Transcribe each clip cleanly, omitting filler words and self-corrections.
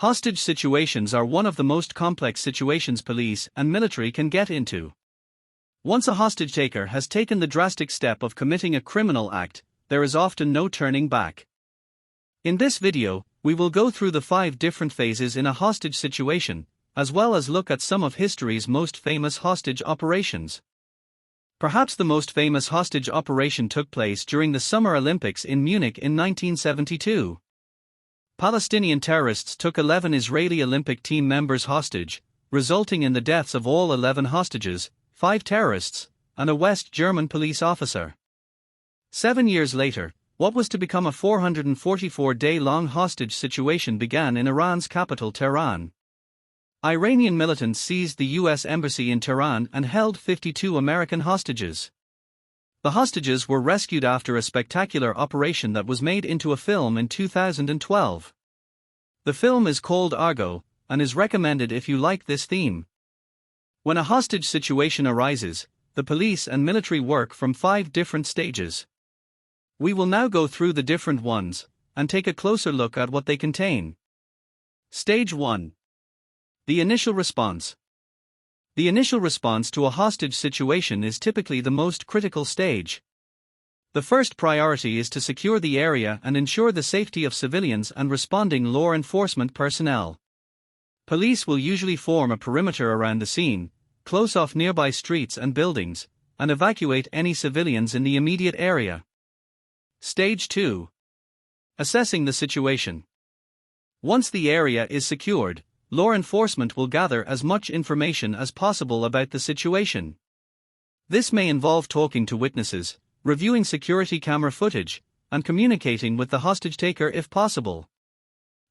Hostage situations are one of the most complex situations police and military can get into. Once a hostage taker has taken the drastic step of committing a criminal act, there is often no turning back. In this video, we will go through the 5 different phases in a hostage situation, as well as look at some of history's most famous hostage operations. Perhaps the most famous hostage operation took place during the Summer Olympics in Munich in 1972. Palestinian terrorists took 11 Israeli Olympic team members hostage, resulting in the deaths of all 11 hostages, 5 terrorists, and a West German police officer. 7 years later, what was to become a 444-day-long hostage situation began in Iran's capital Tehran. Iranian militants seized the U.S. Embassy in Tehran and held 52 American hostages. The hostages were rescued after a spectacular operation that was made into a film in 2012. The film is called Argo, and is recommended if you like this theme. When a hostage situation arises, the police and military work from 5 different stages. We will now go through the different ones, and take a closer look at what they contain. Stage 1. The initial response. The initial response to a hostage situation is typically the most critical stage. The first priority is to secure the area and ensure the safety of civilians and responding law enforcement personnel. Police will usually form a perimeter around the scene, close off nearby streets and buildings, and evacuate any civilians in the immediate area. Stage 2. Assessing the situation. Once the area is secured, law enforcement will gather as much information as possible about the situation. This may involve talking to witnesses, reviewing security camera footage, and communicating with the hostage taker if possible.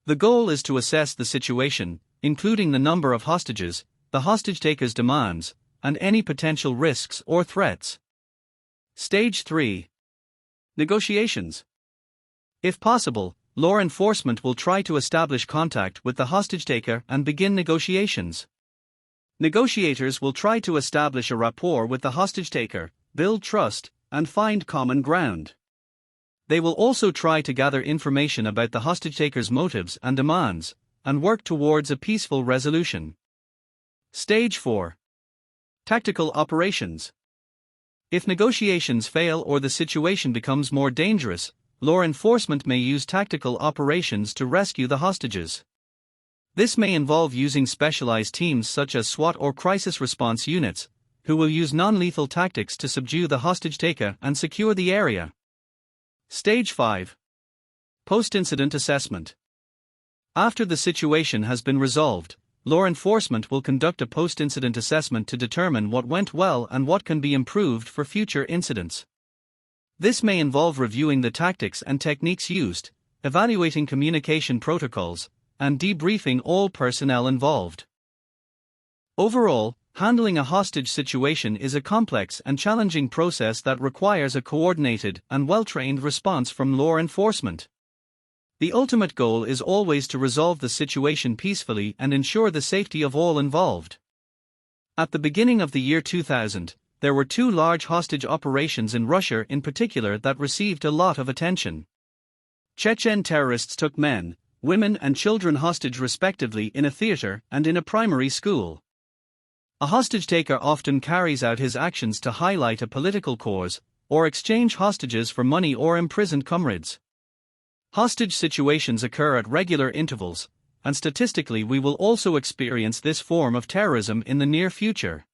The goal is to assess the situation, including the number of hostages, the hostage taker's demands, and any potential risks or threats. Stage 3. Negotiations. If possible, law enforcement will try to establish contact with the hostage taker and begin negotiations. Negotiators will try to establish a rapport with the hostage taker, build trust, and find common ground. They will also try to gather information about the hostage taker's motives and demands, and work towards a peaceful resolution. Stage 4. Tactical operations. If negotiations fail or the situation becomes more dangerous, law enforcement may use tactical operations to rescue the hostages. This may involve using specialized teams such as SWAT or crisis response units, who will use non-lethal tactics to subdue the hostage taker and secure the area. Stage 5. Post-incident assessment. After the situation has been resolved, law enforcement will conduct a post-incident assessment to determine what went well and what can be improved for future incidents. This may involve reviewing the tactics and techniques used, evaluating communication protocols, and debriefing all personnel involved. Overall, handling a hostage situation is a complex and challenging process that requires a coordinated and well-trained response from law enforcement. The ultimate goal is always to resolve the situation peacefully and ensure the safety of all involved. At the beginning of the year 2000, there were 2 large hostage operations in Russia in particular that received a lot of attention. Chechen terrorists took men, women and children hostage respectively in a theater and in a primary school. A hostage taker often carries out his actions to highlight a political cause, or exchange hostages for money or imprisoned comrades. Hostage situations occur at regular intervals, and statistically we will also experience this form of terrorism in the near future.